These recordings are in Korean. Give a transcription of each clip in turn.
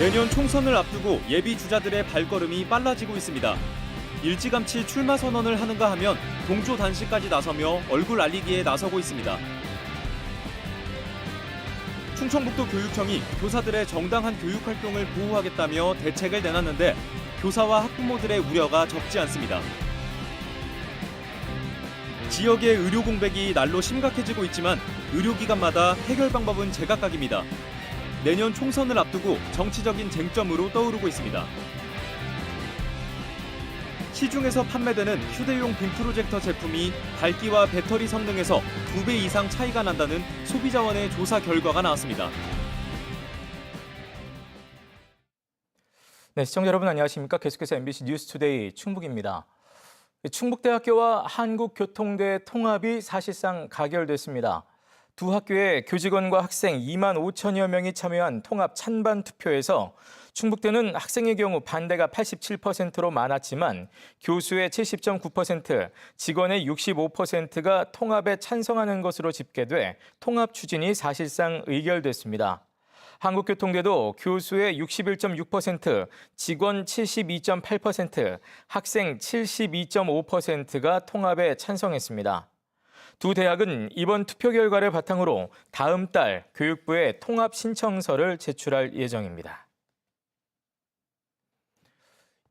내년 총선을 앞두고 예비 주자들의 발걸음이 빨라지고 있습니다. 일찌감치 출마 선언을 하는가 하면 동조 단식까지 나서며 얼굴 알리기에 나서고 있습니다. 충청북도 교육청이 교사들의 정당한 교육 활동을 보호하겠다며 대책을 내놨는데 교사와 학부모들의 우려가 적지 않습니다. 지역의 의료 공백이 날로 심각해지고 있지만 의료기관마다 해결 방법은 제각각입니다. 내년 총선을 앞두고 정치적인 쟁점으로 떠오르고 있습니다. 시중에서 판매되는 휴대용 빔 프로젝터 제품이 밝기와 배터리 성능에서 2배 이상 차이가 난다는 소비자원의 조사 결과가 나왔습니다. 네, 시청자 여러분 안녕하십니까? 계속해서 MBC 뉴스투데이 충북입니다. 충북대학교와 한국교통대 통합이 사실상 가결됐습니다. 두 학교의 교직원과 학생 2만 5천여 명이 참여한 통합 찬반 투표에서 충북대는 학생의 경우 반대가 87%로 많았지만 교수의 70.9%, 직원의 65%가 통합에 찬성하는 것으로 집계돼 통합 추진이 사실상 의결됐습니다. 한국교통대도 교수의 61.6%, 직원 72.8%, 학생 72.5%가 통합에 찬성했습니다. 두 대학은 이번 투표 결과를 바탕으로 다음 달 교육부에 통합 신청서를 제출할 예정입니다.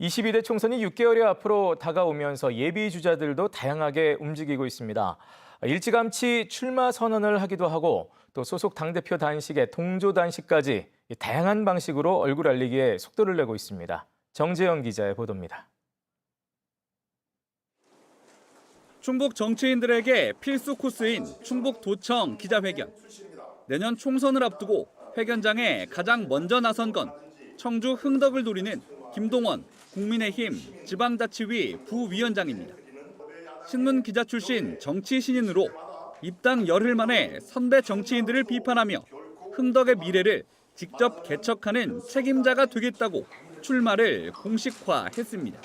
22대 총선이 6개월여 앞으로 다가오면서 예비 주자들도 다양하게 움직이고 있습니다. 일찌감치 출마 선언을 하기도 하고 또 소속 당대표 단식에 동조 단식까지 다양한 방식으로 얼굴 알리기에 속도를 내고 있습니다. 정재영 기자의 보도입니다. 충북 정치인들에게 필수 코스인 충북도청 기자회견. 내년 총선을 앞두고 회견장에 가장 먼저 나선 건 청주 흥덕을 노리는 김동원 국민의힘 지방자치위 부위원장입니다. 신문 기자 출신 정치 신인으로 입당 열흘 만에 선배 정치인들을 비판하며 흥덕의 미래를 직접 개척하는 책임자가 되겠다고 출마를 공식화했습니다.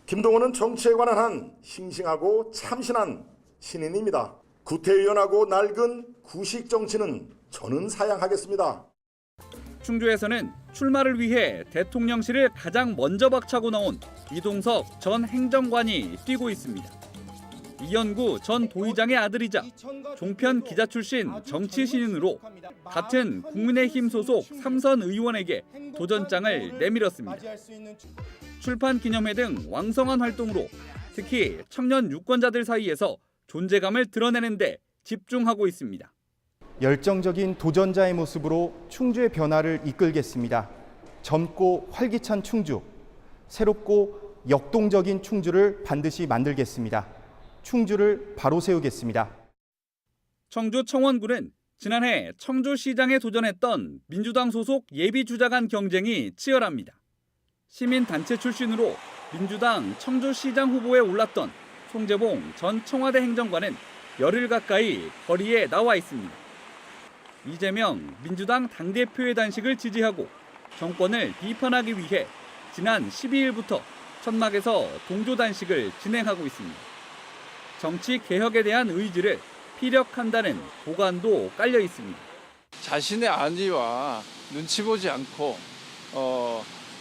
김동원은 정치에 관한 한 싱싱하고 참신한 신인입니다. 구태의연하고 낡은 구식 정치는 저는 사양하겠습니다. 충주에서는 출마를 위해 대통령실을 가장 먼저 박차고 나온 이동석 전 행정관이 뛰고 있습니다. 이연구 전 도의장의 아들이자 종편 기자 출신 정치 신인으로 같은 국민의힘 소속 삼선 의원에게 도전장을 내밀었습니다. 출판 기념회 등 왕성한 활동으로 특히 청년 유권자들 사이에서 존재감을 드러내는 데 집중하고 있습니다. 열정적인 도전자의 모습으로 충주의 변화를 이끌겠습니다. 젊고 활기찬 충주, 새롭고 역동적인 충주를 반드시 만들겠습니다. 충주를 바로 세우겠습니다. 청주 청원군은 지난해 청주시장에 도전했던 민주당 소속 예비주자 간 경쟁이 치열합니다. 시민단체 출신으로 민주당 청주시장 후보에 올랐던 송재봉 전 청와대 행정관은 열흘 가까이 거리에 나와 있습니다. 이재명 민주당 당대표의 단식을 지지하고 정권을 비판하기 위해 지난 12일부터 천막에서 동조 단식을 진행하고 있습니다. 정치 개혁에 대한 의지를 피력한다는 보관도 깔려 있습니다. 자신의 안위와 눈치 보지 않고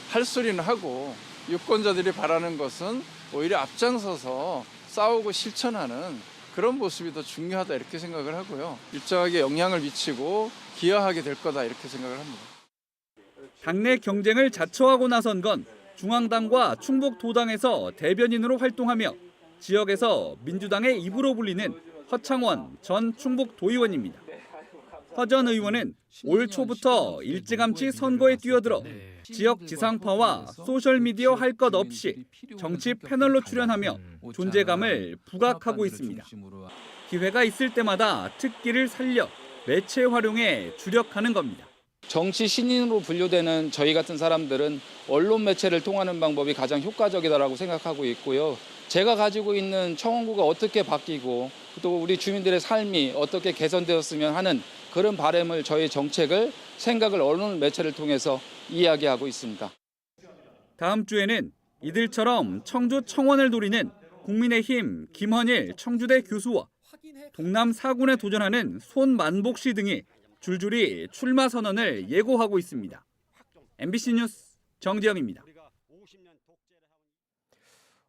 할 소리는 하고 유권자들이 바라는 것은 오히려 앞장서서 싸우고 실천하는 그런 모습이 더 중요하다 이렇게 생각을 하고요. 일정하게 영향을 미치고 기여하게 될 거다 이렇게 생각을 합니다. 당내 경쟁을 자처하고 나선 건 중앙당과 충북도당에서 대변인으로 활동하며 지역에서 민주당의 입으로 불리는 허창원 전 충북도의원입니다. 허 전 의원은 올 초부터 일찌감치 선거에 뛰어들어 지역 지상파와 소셜미디어 할 것 없이 정치 패널로 출연하며 존재감을 부각하고 있습니다. 기회가 있을 때마다 특기를 살려 매체 활용에 주력하는 겁니다. 정치 신인으로 분류되는 저희 같은 사람들은 언론 매체를 통하는 방법이 가장 효과적이다라고 생각하고 있고요. 제가 가지고 있는 청원구가 어떻게 바뀌고 또 우리 주민들의 삶이 어떻게 개선되었으면 하는 그런 바람을 저희 정책을 생각을 언론 매체를 통해서 이야기하고 있습니다. 다음 주에는 이들처럼 청주 청원을 노리는 국민의힘 김헌일 청주대 교수와 동남 4군에 도전하는 손만복 씨 등이 줄줄이 출마 선언을 예고하고 있습니다. MBC 뉴스 정지영입니다.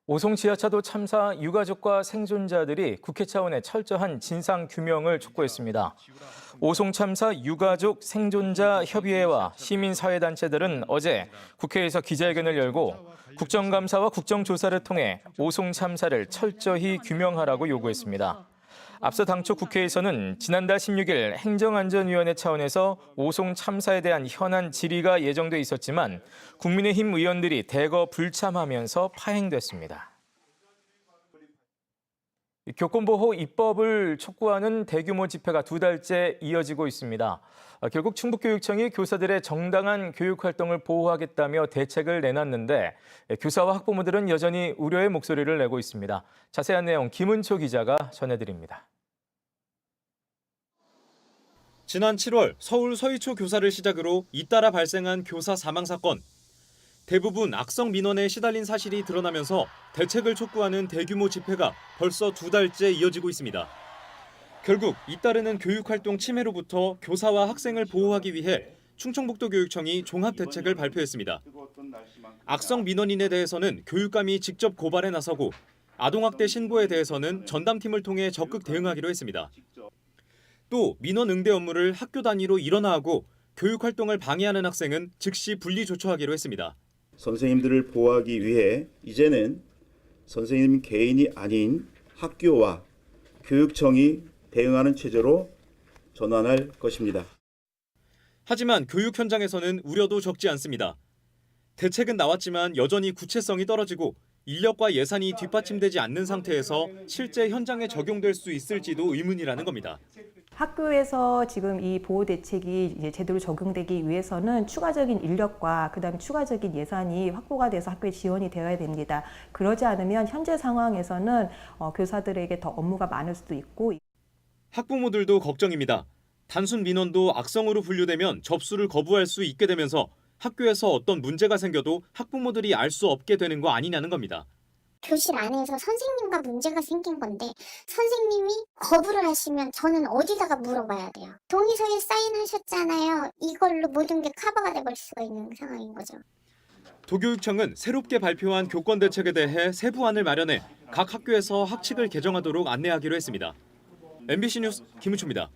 오송 지하차도 참사 유가족과 생존자들이 국회 차원의 철저한 진상 규명을 촉구했습니다. 오송 참사 유가족 생존자 협의회와 시민사회단체들은 어제 국회에서 기자회견을 열고 국정감사와 국정조사를 통해 오송 참사를 철저히 규명하라고 요구했습니다. 앞서 당초 국회에서는 지난달 16일 행정안전위원회 차원에서 오송 참사에 대한 현안 질의가 예정돼 있었지만 국민의힘 의원들이 대거 불참하면서 파행됐습니다. 교권보호 입법을 촉구하는 대규모 집회가 2달째 이어지고 있습니다. 결국 충북교육청이 교사들의 정당한 교육활동을 보호하겠다며 대책을 내놨는데 교사와 학부모들은 여전히 우려의 목소리를 내고 있습니다. 자세한 내용 김은초 기자가 전해드립니다. 지난 7월 서울 서희초 교사를 시작으로 잇따라 발생한 교사 사망 사건. 대부분 악성 민원에 시달린 사실이 드러나면서 대책을 촉구하는 대규모 집회가 벌써 2달째 이어지고 있습니다. 결국 잇따르는 교육활동 침해로부터 교사와 학생을 보호하기 위해 충청북도교육청이 종합대책을 발표했습니다. 악성 민원인에 대해서는 교육감이 직접 고발에 나서고 아동학대 신고에 대해서는 전담팀을 통해 적극 대응하기로 했습니다. 또 민원 응대 업무를 학교 단위로 일원화하고 교육활동을 방해하는 학생은 즉시 분리 조처하기로 했습니다. 선생님들을 보호하기 위해 이제는 선생님 개인이 아닌 학교와 교육청이 대응하는 체제로 전환할 것입니다. 하지만 교육 현장에서는 우려도 적지 않습니다. 대책은 나왔지만 여전히 구체성이 떨어지고 인력과 예산이 뒷받침되지 않는 상태에서 실제 현장에 적용될 수 있을지도 의문이라는 겁니다. 학교에서 지금 이 보호 대책이 이제 제대로 적용되기 위해서는 추가적인 인력과 그다음에 추가적인 예산이 확보가 돼서 학교에 지원이 되어야 됩니다. 그러지 않으면 현재 상황에서는 교사들에게 더 업무가 많을 수도 있고. 학부모들도 걱정입니다. 단순 민원도 악성으로 분류되면 접수를 거부할 수 있게 되면서 학교에서 어떤 문제가 생겨도 학부모들이 알 수 없게 되는 거 아니냐는 겁니다. 교실 안에서 선생님과 문제가 생긴 건데 선생님이 거부를 하시면 저는 어디다가 물어봐야 돼요. 동의서에 사인하셨잖아요. 이걸로 모든 게 커버가 돼버릴 수가 있는 상황인 거죠. 도교육청은 새롭게 발표한 교권 대책에 대해 세부안을 마련해 각 학교에서 학칙을 개정하도록 안내하기로 했습니다. MBC 뉴스 김은초입니다.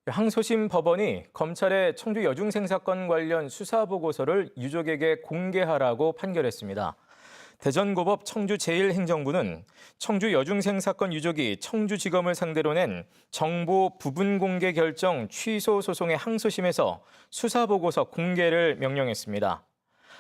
항소심 법원이 검찰의 청주 여중생 사건 관련 수사 보고서를 유족에게 공개하라고 판결했습니다. 대전고법 청주 제1행정부는 청주 여중생 사건 유족이 청주지검을 상대로 낸 정보 부분 공개 결정 취소 소송의 항소심에서 수사 보고서 공개를 명령했습니다.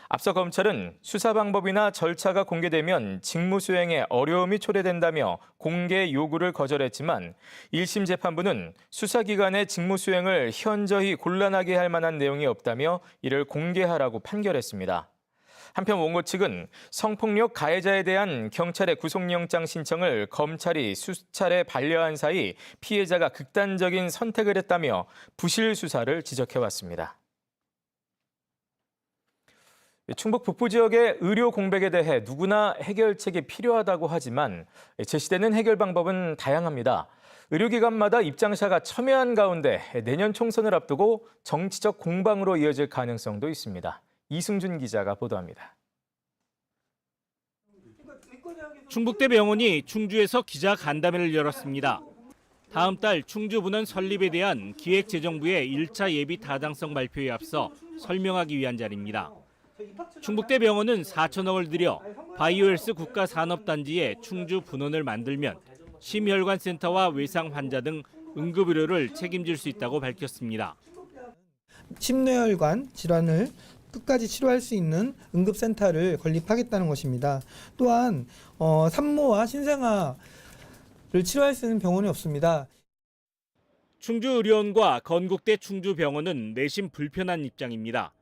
앞서 검찰은 수사 방법이나 절차가 공개되면 직무 수행에 어려움이 초래된다며 공개 요구를 거절했지만 1심 재판부는 수사기관의 직무 수행을 현저히 곤란하게 할 만한 내용이 없다며 이를 공개하라고 판결했습니다. 한편 원고 측은 성폭력 가해자에 대한 경찰의 구속영장 신청을 검찰이 수차례 반려한 사이 피해자가 극단적인 선택을 했다며 부실 수사를 지적해왔습니다. 충북 북부 지역의 의료 공백에 대해 누구나 해결책이 필요하다고 하지만 제시되는 해결 방법은 다양합니다. 의료기관마다 입장차가 첨예한 가운데 내년 총선을 앞두고 정치적 공방으로 이어질 가능성도 있습니다. 이승준 기자가 보도합니다. 충북대병원이 충주에서 기자 간담회를 열었습니다. 다음 달 충주분원 설립에 대한 기획재정부의 1차 예비 타당성 발표에 앞서 설명하기 위한 자리입니다. 충북대병원은 4천억을 들여 바이오헬스 국가산업단지에 충주 분원을 만들면 심혈관센터와 외상 환자 등 응급의료를 책임질 수 있다고 밝혔습니다. 심뇌혈관 질환을 끝까지 치료할 수 있는 응급센터를 건립하겠다는 것입니다. 또한 산모와 신생아를 치료할 수 있는 병원이 없습니다. 충주의료원과 건국대 충주병원은 내심 불편한 입장입니다.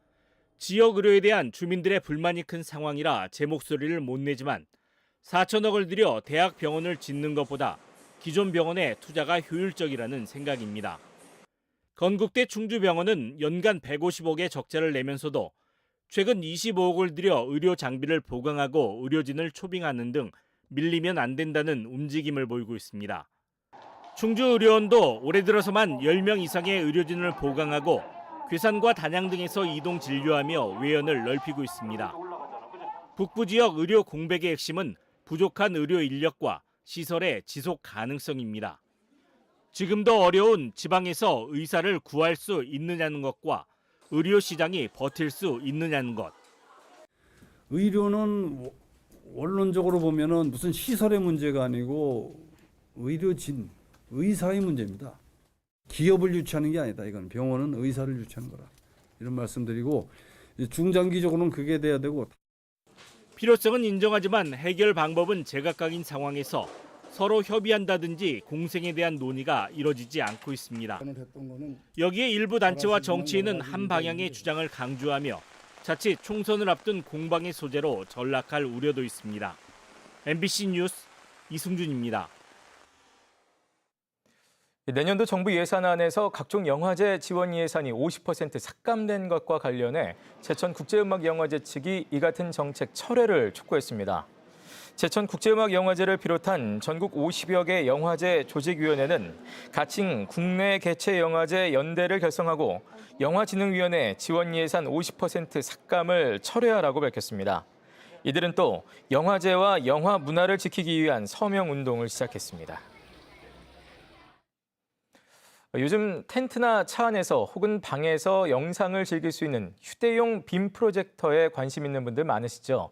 지역 의료에 대한 주민들의 불만이 큰 상황이라 제 목소리를 못 내지만 4천억을 들여 대학 병원을 짓는 것보다 기존 병원에 투자가 효율적이라는 생각입니다. 건국대 충주병원은 연간 150억의 적자를 내면서도 최근 25억을 들여 의료 장비를 보강하고 의료진을 초빙하는 등 밀리면 안 된다는 움직임을 보이고 있습니다. 충주의료원도 올해 들어서만 10명 이상의 의료진을 보강하고 괴산과 단양 등에서 이동 진료하며 외연을 넓히고 있습니다. 북부 지역 의료 공백의 핵심은 부족한 의료 인력과 시설의 지속 가능성입니다. 지금도 어려운 지방에서 의사를 구할 수 있느냐는 것과 의료 시장이 버틸 수 있느냐는 것. 의료는 원론적으로 보면은 무슨 시설의 문제가 아니고 의료진, 의사의 문제입니다. 기업을 유치하는 게 아니다. 이건 병원은 의사를 유치하는 거라. 이런 말씀드리고 중장기적으로는 그게 돼야 되고. 필요성은 인정하지만 해결 방법은 제각각인 상황에서 서로 협의한다든지 공생에 대한 논의가 이뤄지지 않고 있습니다. 여기에 일부 단체와 정치인은 한 방향의 주장을 강조하며 자칫 총선을 앞둔 공방의 소재로 전락할 우려도 있습니다. MBC 뉴스 이승준입니다. 내년도 정부 예산안에서 각종 영화제 지원 예산이 50% 삭감된 것과 관련해 제천국제음악영화제 측이 이 같은 정책 철회를 촉구했습니다. 제천국제음악영화제를 비롯한 전국 50여 개 영화제 조직위원회는 가칭 국내 개최 영화제 연대를 결성하고 영화진흥위원회 지원 예산 50% 삭감을 철회하라고 밝혔습니다. 이들은 또 영화제와 영화 문화를 지키기 위한 서명운동을 시작했습니다. 요즘 텐트나 차 안에서 혹은 방에서 영상을 즐길 수 있는 휴대용 빔 프로젝터에 관심 있는 분들 많으시죠?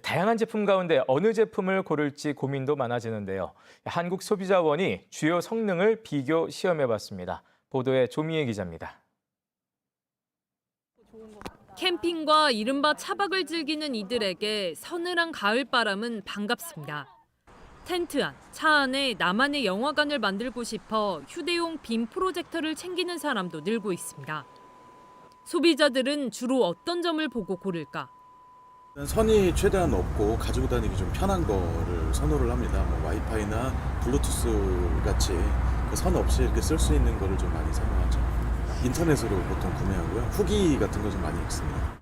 다양한 제품 가운데 어느 제품을 고를지 고민도 많아지는데요. 한국소비자원이 주요 성능을 비교 시험해봤습니다. 보도에 조미애 기자입니다. 캠핑과 이른바 차박을 즐기는 이들에게 서늘한 가을바람은 반갑습니다. 텐트 안, 차 안에 나만의 영화관을 만들고 싶어 휴대용 빔 프로젝터를 챙기는 사람도 늘고 있습니다. 소비자들은 주로 어떤 점을 보고 고를까? 선이 최대한 없고 가지고 다니기 좀 편한 거를 선호를 합니다. 와이파이나 블루투스 같이 선 없이 이렇게 쓸 수 있는 거를 좀 많이 선호하죠. 인터넷으로 보통 구매하고요. 후기 같은 거 좀 많이 읽습니다.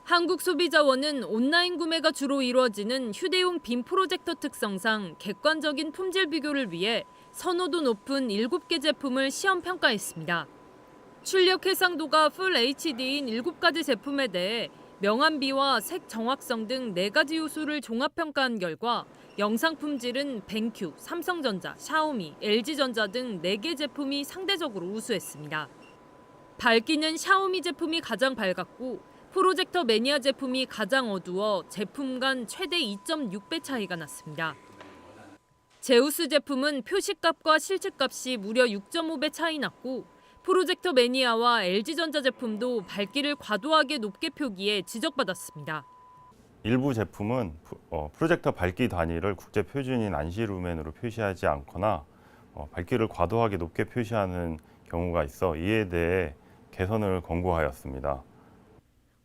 한국소비자원은 온라인 구매가 주로 이루어지는 휴대용 빔 프로젝터 특성상 객관적인 품질 비교를 위해 선호도 높은 7개 제품을 시험 평가했습니다. 출력 해상도가 풀 HD인 7가지 제품에 대해 명암비와 색 정확성 등 4가지 요소를 종합 평가한 결과 영상 품질은 벤큐, 삼성전자, 샤오미, LG전자 등 4개 제품이 상대적으로 우수했습니다. 밝기는 샤오미 제품이 가장 밝았고 프로젝터 매니아 제품이 가장 어두워 제품 간 최대 2.6배 차이가 났습니다. 제우스 제품은 표시값과 실측값이 무려 6.5배 차이 났고 프로젝터 매니아와 LG전자 제품도 밝기를 과도하게 높게 표기해 지적받았습니다. 일부 제품은 프로젝터 밝기 단위를 국제 표준인 안시루멘으로 표시하지 않거나 밝기를 과도하게 높게 표시하는 경우가 있어 이에 대해 개선을 권고하였습니다.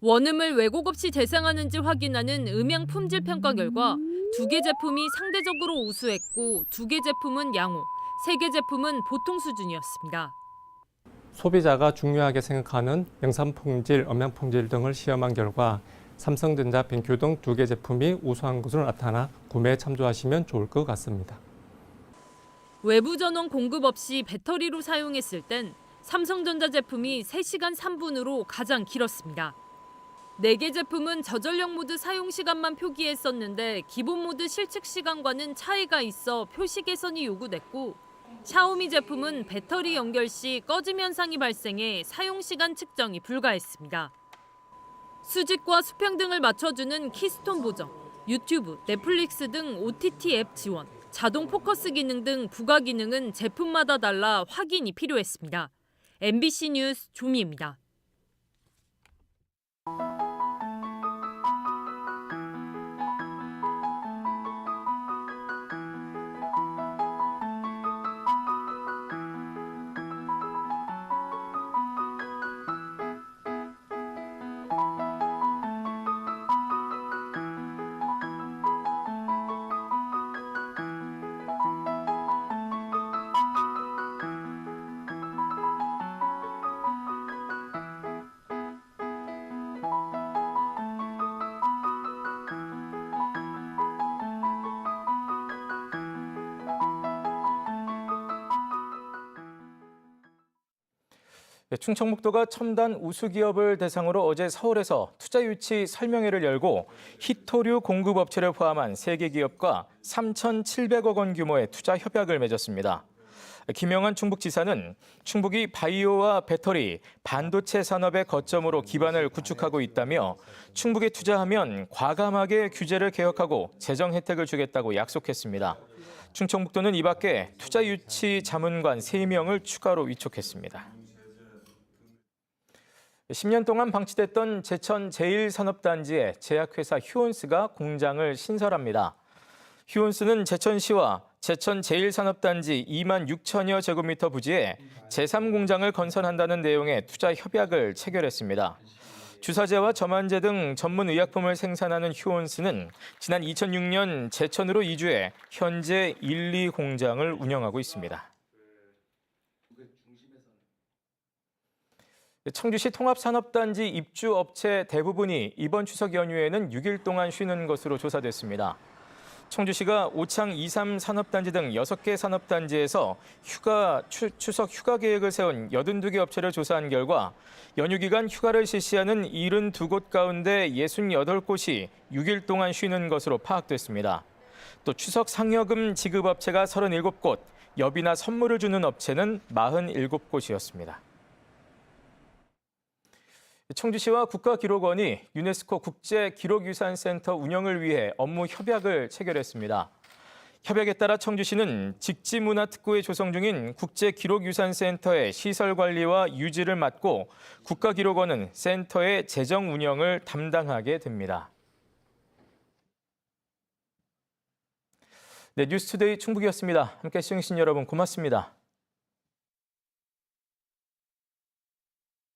원음을 왜곡 없이 재생하는지 확인하는 음향 품질 평가 결과 2개 제품이 상대적으로 우수했고 2개 제품은 양호, 3개 제품은 보통 수준이었습니다. 소비자가 중요하게 생각하는 영상 품질, 음향 품질 등을 시험한 결과 삼성전자, 벤큐 등 2개 제품이 우수한 것으로 나타나 구매에 참조하시면 좋을 것 같습니다. 외부 전원 공급 없이 배터리로 사용했을 땐 삼성전자 제품이 3시간 3분으로 가장 길었습니다. 4개 제품은 저전력 모드 사용 시간만 표기했었는데 기본 모드 실측 시간과는 차이가 있어 표시 개선이 요구됐고 샤오미 제품은 배터리 연결 시 꺼짐 현상이 발생해 사용 시간 측정이 불가했습니다. 수직과 수평 등을 맞춰주는 키스톤 보정, 유튜브, 넷플릭스 등 OTT 앱 지원, 자동 포커스 기능 등 부가 기능은 제품마다 달라 확인이 필요했습니다. MBC 뉴스 조미입니다. 충청북도가 첨단 우수기업을 대상으로 어제 서울에서 투자 유치 설명회를 열고 히토류 공급업체를 포함한 3개 기업과 3,700억 원 규모의 투자 협약을 맺었습니다. 김영환 충북지사는 충북이 바이오와 배터리, 반도체 산업의 거점으로 기반을 구축하고 있다며 충북에 투자하면 과감하게 규제를 개혁하고 재정 혜택을 주겠다고 약속했습니다. 충청북도는 이 밖에 투자 유치 자문관 3명을 추가로 위촉했습니다. 10년 동안 방치됐던 제천 제1산업단지에 제약회사 휴온스가 공장을 신설합니다. 휴온스는 제천시와 제천 제1산업단지 2만 6천여 제곱미터 부지에 제3공장을 건설한다는 내용의 투자 협약을 체결했습니다. 주사제와 점안제 등 전문 의약품을 생산하는 휴온스는 지난 2006년 제천으로 이주해 현재 1, 2공장을 운영하고 있습니다. 청주시 통합산업단지 입주업체 대부분이 이번 추석 연휴에는 6일 동안 쉬는 것으로 조사됐습니다. 청주시가 오창 2.3 산업단지 등 6개 산업단지에서 추석 휴가 계획을 세운 82개 업체를 조사한 결과 연휴 기간 휴가를 실시하는 72곳 가운데 68곳이 6일 동안 쉬는 것으로 파악됐습니다. 또 추석 상여금 지급 업체가 37곳, 엽이나 선물을 주는 업체는 47곳이었습니다. 청주시와 국가기록원이 유네스코 국제기록유산센터 운영을 위해 업무 협약을 체결했습니다. 협약에 따라 청주시는 직지문화특구에 조성 중인 국제기록유산센터의 시설 관리와 유지를 맡고 국가기록원은 센터의 재정 운영을 담당하게 됩니다. 네, 뉴스투데이 충북이었습니다. 함께 시청해주신 여러분 고맙습니다.